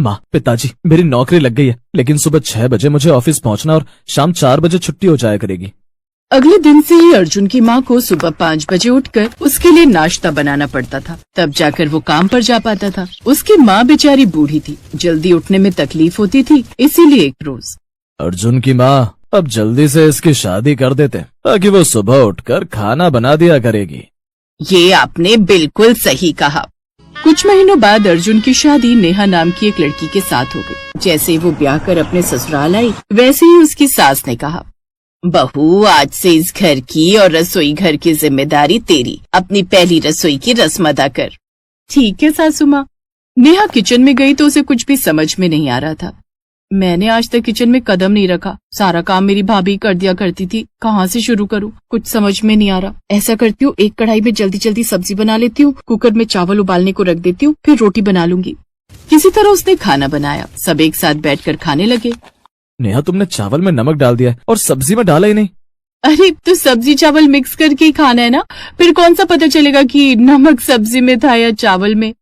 माँ, पिताजी, मेरी नौकरी लग गई है, लेकिन सुबह 6 बजे मुझे ऑफिस पहुँचना और शाम 4 बजे छुट्टी हो जाया करेगी। अगले दिन से ही अर्जुन की माँ को सुबह 5 बजे उठकर उसके लिए नाश्ता बनाना पड़ता था, तब जाकर वो काम पर जा पाता था। उसकी माँ बेचारी बूढ़ी थी, जल्दी उठने में तकलीफ होती थी, इसीलिए एक रोज अर्जुन की माँ, अब जल्दी से इसकी शादी कर देते ताकि वो सुबह उठकर खाना बना दिया करेगी। ये आपने बिल्कुल सही कहा। कुछ महीनों बाद अर्जुन की शादी नेहा नाम की एक लड़की के साथ हो गई। जैसे वो ब्याह कर अपने ससुराल आई, वैसे ही उसकी सास ने कहा, बहू, आज से इस घर की और रसोई घर की जिम्मेदारी तेरी। अपनी पहली रसोई की रस्म अदा कर। ठीक है सासू माँ। नेहा किचन में गई तो उसे कुछ भी समझ में नहीं आ रहा था। मैंने आज तक किचन में कदम नहीं रखा, सारा काम मेरी भाभी कर दिया करती थी, कहाँ से शुरू करूँ, कुछ समझ में नहीं आ रहा। ऐसा करती हूँ, एक कढ़ाई में जल्दी जल्दी सब्जी बना लेती हूँ, कुकर में चावल उबालने को रख देती हूँ, फिर रोटी बना लूंगी। किसी तरह उसने खाना बनाया, सब एक साथ बैठकर खाने लगे। नेहा, तुमने चावल में नमक डाल दिया है और सब्जी में डाला ही नहीं। अरे तो सब्जी चावल मिक्स करके ही खाना है ना, फिर कौन सा पता चलेगा कि नमक सब्जी में था या चावल में।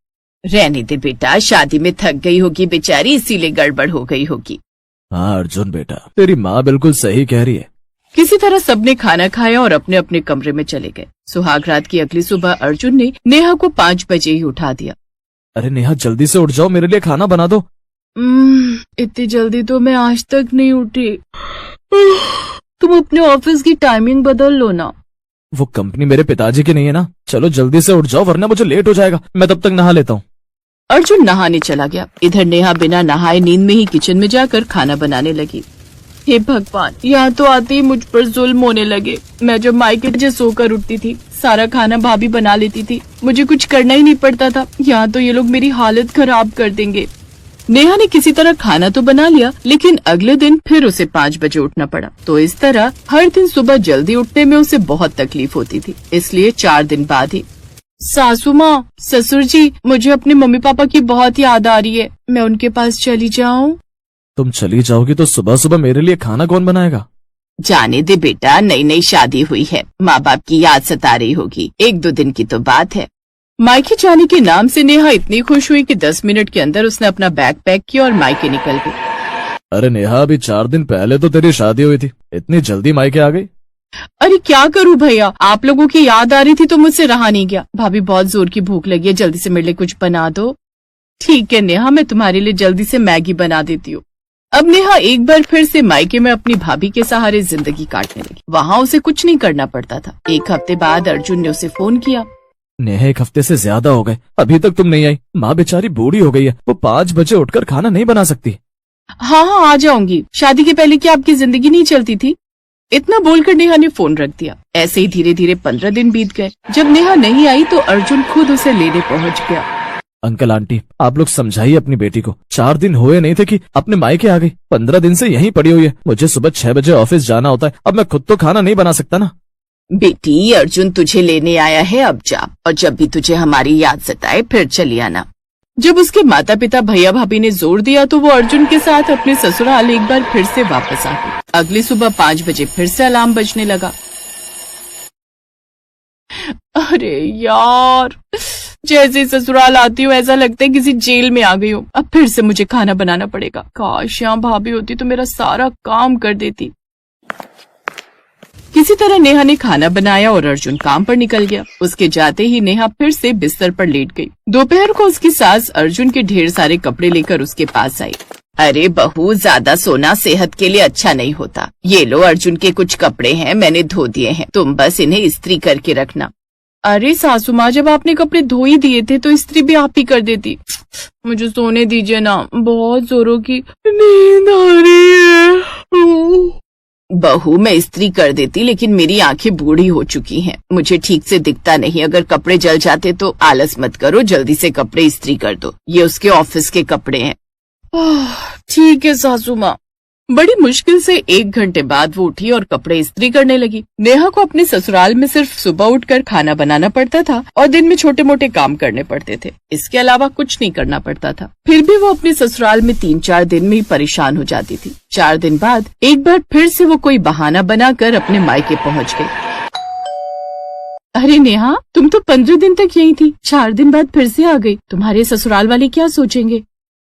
रहने दे बेटा, शादी में थक गई होगी बेचारी, इसीलिए गड़बड़ हो गई होगी। हाँ अर्जुन बेटा, तेरी माँ बिल्कुल सही कह रही है। किसी तरह सबने खाना खाया और अपने अपने कमरे में चले गए। सुहाग रात की अगली सुबह अर्जुन ने नेहा को 5 बजे ही उठा दिया। अरे नेहा, जल्दी से उठ जाओ, मेरे लिए खाना बना दो। इतनी जल्दी तो मैं आज तक नहीं उठी। तुम अपने ऑफिस की टाइमिंग बदल लो ना। वो कंपनी मेरे पिताजी की नहीं है ना। चलो जल्दी से उठ जाओ, वरना मुझे लेट हो जाएगा। मैं तब तक नहा लेता हूँ। अर्जुन नहाने चला गया। इधर नेहा बिना नहाए नींद में ही किचन में जाकर खाना बनाने लगी। हे भगवान, यहाँ तो आते ही मुझ पर जुल्म होने लगे। मैं जब मायके से सोकर उठती थी, सारा खाना भाभी बना लेती थी, मुझे कुछ करना ही नहीं पड़ता था। यहाँ तो ये लोग मेरी हालत खराब कर देंगे। नेहा ने किसी तरह खाना तो बना लिया, लेकिन अगले दिन फिर उसे 5 बजे उठना पड़ा। तो इस तरह हर दिन सुबह जल्दी उठने में उसे बहुत तकलीफ होती थी। इसलिए 4 दिन बाद ही, सासू माँ, ससुर जी, मुझे अपने मम्मी पापा की बहुत याद आ रही है, मैं उनके पास चली जाऊँ? तुम चली जाओगी तो सुबह सुबह मेरे लिए खाना कौन बनाएगा? जाने दे बेटा, नई नई शादी हुई है, माँ बाप की याद सता रही होगी, 1-2 दिन की तो बात है। मायके जाने के नाम से नेहा इतनी खुश हुई कि 10 मिनट के अंदर उसने अपना बैग पैक किया और मायके निकल गई। अरे नेहा, अभी 4 दिन पहले तो तेरी शादी हुई थी, इतनी जल्दी मायके आ गई? अरे क्या करूँ भैया, आप लोगों की याद आ रही थी तो मुझसे रहा नहीं गया। भाभी, बहुत जोर की भूख लगी है, जल्दी से मेरे लिए कुछ बना दो। ठीक है नेहा, मैं तुम्हारे लिए जल्दी से मैगी बना देती हूँ। अब नेहा एक बार फिर से मायके में अपनी भाभी के सहारे जिंदगी काटने लगी। वहाँ उसे कुछ नहीं करना पड़ता था। 1 हफ्ते बाद अर्जुन ने उसे फोन किया। नेहा, 1 हफ्ते से ज्यादा हो गए, अभी तक तुम नहीं आई। माँ बेचारी बूढ़ी हो गई है, वो 5 बजे उठकर खाना नहीं बना सकती। हाँ, आ जाऊंगी। शादी के पहले क्या आपकी जिंदगी नहीं चलती थी? इतना बोलकर नेहा ने फोन रख दिया। ऐसे ही धीरे धीरे 15 दिन बीत गए। जब नेहा नहीं आई तो अर्जुन खुद उसे लेने पहुँच गया। अंकल आंटी, आप लोग समझाइए अपनी बेटी को। 4 दिन हुए नहीं थे कि अपने मायके आ गई, 15 दिन से यहीं पड़ी हुई है। मुझे सुबह 6 बजे ऑफिस जाना होता है, अब मैं खुद तो खाना नहीं बना सकता ना। बेटी, अर्जुन तुझे लेने आया है, अब जा, और जब भी तुझे हमारी याद सताए फिर चली आना। जब उसके माता पिता भैया भाभी ने जोर दिया तो वो अर्जुन के साथ अपने ससुराल एक बार फिर से वापस आ गई। अगली सुबह 5 बजे फिर से अलार्म बजने लगा। अरे यार, जैसे ससुराल आती हूँ ऐसा लगता है किसी जेल में आ गई हूँ। अब फिर से मुझे खाना बनाना पड़ेगा। काश यहाँ भाभी होती तो मेरा सारा काम कर देती। किसी तरह नेहा ने खाना बनाया और अर्जुन काम पर निकल गया। उसके जाते ही नेहा फिर से बिस्तर पर लेट गई। दोपहर को उसकी सास अर्जुन के ढेर सारे कपड़े लेकर उसके पास आई। अरे बहू, ज्यादा सोना सेहत के लिए अच्छा नहीं होता। ये लो, अर्जुन के कुछ कपड़े हैं, मैंने धो दिए हैं, तुम बस इन्हें इस्त्री करके रखना। अरे सासू माँ, जब आपने कपड़े धो ही दिए थे तो इस्त्री भी आप ही कर देती। मुझे सोने दीजिए ना, बहुत जोरों की नींद आ रही है। बहू, मैं इस्त्री कर देती, लेकिन मेरी आंखें बूढ़ी हो चुकी हैं, मुझे ठीक से दिखता नहीं। अगर कपड़े जल जाते तो आलस मत करो, जल्दी से कपड़े इस्त्री कर दो। ये उसके ऑफिस के कपड़े हैं। ठीक है सासू माँ। बड़ी मुश्किल से 1 घंटे बाद वो उठी और कपड़े इस्त्री करने लगी। नेहा को अपने ससुराल में सिर्फ सुबह उठकर खाना बनाना पड़ता था और दिन में छोटे मोटे काम करने पड़ते थे। इसके अलावा कुछ नहीं करना पड़ता था। फिर भी वो अपने ससुराल में 3-4 दिन में ही परेशान हो जाती थी। 4 दिन बाद एक बार फिर से वो कोई बहाना बनाकर अपने मायके पहुँच गई। अरे नेहा, तुम तो 15 दिन तक यहीं थी, 4 दिन बाद फिर से आ गई। तुम्हारे ससुराल वाले क्या सोचेंगे?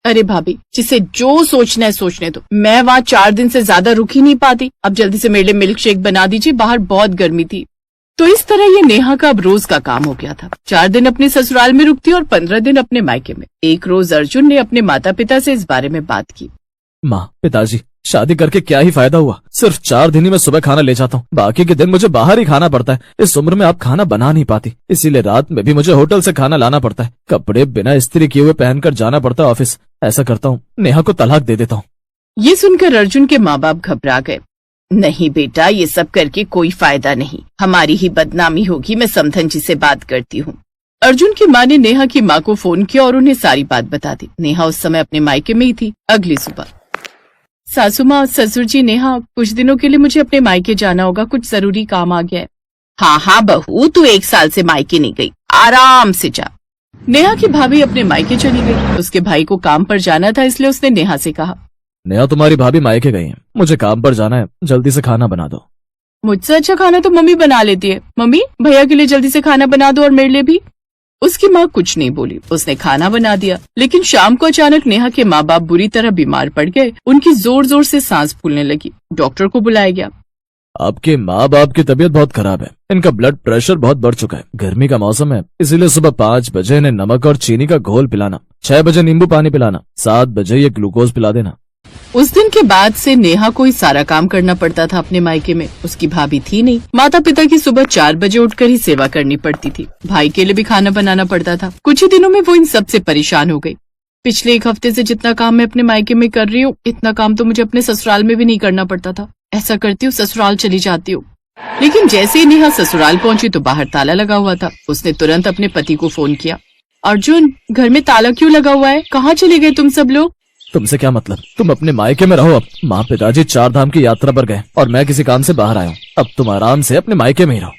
अरे भाभी, जिसे जो सोचना है सोचने दो, मैं वहाँ 4 दिन से ज्यादा रुक ही नहीं पाती। अब जल्दी से मेरे लिए मिल्क शेक बना दीजिए, बाहर बहुत गर्मी थी। तो इस तरह ये नेहा का अब रोज का काम हो गया था। 4 दिन अपने ससुराल में रुकती और 15 दिन अपने मायके में। एक रोज अर्जुन ने अपने माता पिता से इस बारे में बात की। माँ, पिताजी, शादी करके क्या ही फायदा हुआ? सिर्फ 4 दिन ही मैं सुबह खाना ले जाता हूँ, बाकी के दिन मुझे बाहर ही खाना पड़ता है। इस उम्र में आप खाना बना नहीं पाती, इसीलिए रात में भी मुझे होटल से खाना लाना पड़ता है। कपड़े बिना इस्त्री किए हुए पहनकर जाना पड़ता है ऑफिस। ऐसा करता हूँ, नेहा को तलाक दे देता हूँ। ये सुनकर अर्जुन के माँ बाप घबरा गए। नहीं बेटा, ये सब करके कोई फायदा नहीं, हमारी ही बदनामी होगी। मैं समधन जी से बात करती हूँ। अर्जुन की माँ ने नेहा की माँ को फोन किया और उन्हें सारी बात बता दी। नेहा उस समय अपने मायके में ही थी। अगली सुबह, सासू माँ, ससुर जी, नेहा, कुछ दिनों के लिए मुझे अपने मायके जाना होगा, कुछ जरूरी काम आ गया है। हाँ हाँ बहू, तू 1 साल से मायके नहीं गई, आराम से जा। नेहा की भाभी अपने मायके चली गई। उसके भाई को काम पर जाना था, इसलिए उसने नेहा से कहा, नेहा, तुम्हारी भाभी मायके गई है, मुझे काम पर जाना है, जल्दी से खाना बना दो। मुझसे अच्छा खाना तो मम्मी बना लेती है। मम्मी, भैया के लिए जल्दी से खाना बना दो और मेरे लिए भी। उसकी माँ कुछ नहीं बोली, उसने खाना बना दिया। लेकिन शाम को अचानक नेहा के माँ बाप बुरी तरह बीमार पड़ गए। उनकी जोर जोर से सांस फूलने लगी। डॉक्टर को बुलाया गया। आपके माँ बाप की तबीयत बहुत खराब है, इनका ब्लड प्रेशर बहुत बढ़ चुका है। गर्मी का मौसम है, इसीलिए सुबह 5 बजे इन्हें नमक और चीनी का घोल पिलाना, 6 बजे नींबू पानी पिलाना, 7 बजे ये ग्लूकोज पिला देना। उस दिन के बाद से नेहा को ही सारा काम करना पड़ता था अपने मायके में। उसकी भाभी थी नहीं। माता पिता की सुबह 4 बजे उठकर ही सेवा करनी पड़ती थी। भाई के लिए भी खाना बनाना पड़ता था। कुछ ही दिनों में वो इन सब से परेशान हो गई। पिछले 1 हफ्ते से जितना काम मैं अपने मायके में कर रही हूँ, इतना काम तो मुझे अपने ससुराल में भी नहीं करना पड़ता था। ऐसा करती हूँ, ससुराल चली जाती हूँ। लेकिन जैसे ही नेहा ससुराल पहुंची तो बाहर ताला लगा हुआ था। उसने तुरंत अपने पति को फोन किया। अर्जुन, घर में ताला क्यों लगा हुआ है? कहाँ चले गए तुम सब लोग? तुमसे क्या मतलब, तुम अपने मायके में रहो। अब माँ पिताजी 4 धाम की यात्रा पर गए और मैं किसी काम से बाहर आया हूँ। अब तुम आराम से अपने मायके में ही रहो।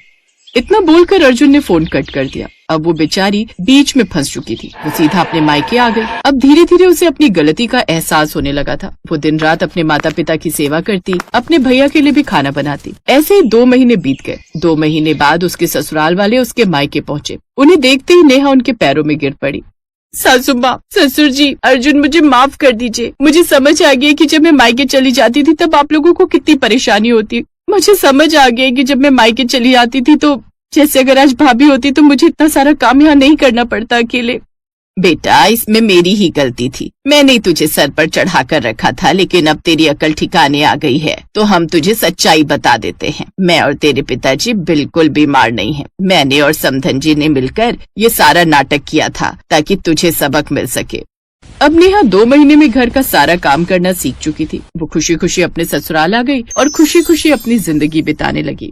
इतना बोलकर अर्जुन ने फोन कट कर दिया। अब वो बेचारी बीच में फंस चुकी थी। वो सीधा अपने मायके आ गई। अब धीरे धीरे उसे अपनी गलती का एहसास होने लगा था। वो दिन रात अपने माता पिता की सेवा करती, अपने भैया के लिए भी खाना बनाती। ऐसे ही 2 महीने बीत गए। 2 महीने बाद उसके ससुराल वाले उसके मायके पहुँचे। उन्हें देखते ही नेहा उनके पैरों में गिर पड़ी। सासू माँ, ससुर जी, अर्जुन, मुझे माफ कर दीजिए। मुझे समझ आ गया कि जब मैं मायके चली जाती थी तब आप लोगों को कितनी परेशानी होती। मुझे समझ आ गया कि जब मैं मायके चली आती थी तो जैसे अगर आज भाभी होती तो मुझे इतना सारा काम यहाँ नहीं करना पड़ता अकेले। बेटा, इसमें मेरी ही गलती थी। मैंने तुझे सर पर चढ़ा कर रखा था, लेकिन अब तेरी अकल ठिकाने आ गई है तो हम तुझे सच्चाई बता देते हैं। मैं और तेरे पिताजी बिल्कुल बीमार नहीं हैं। मैंने और समधन जी ने मिलकर ये सारा नाटक किया था ताकि तुझे सबक मिल सके। अब नेहा 2 महीने में घर का सारा काम करना सीख चुकी थी। वो खुशी खुशी अपने ससुराल आ गई और खुशी खुशी अपनी जिंदगी बिताने लगी।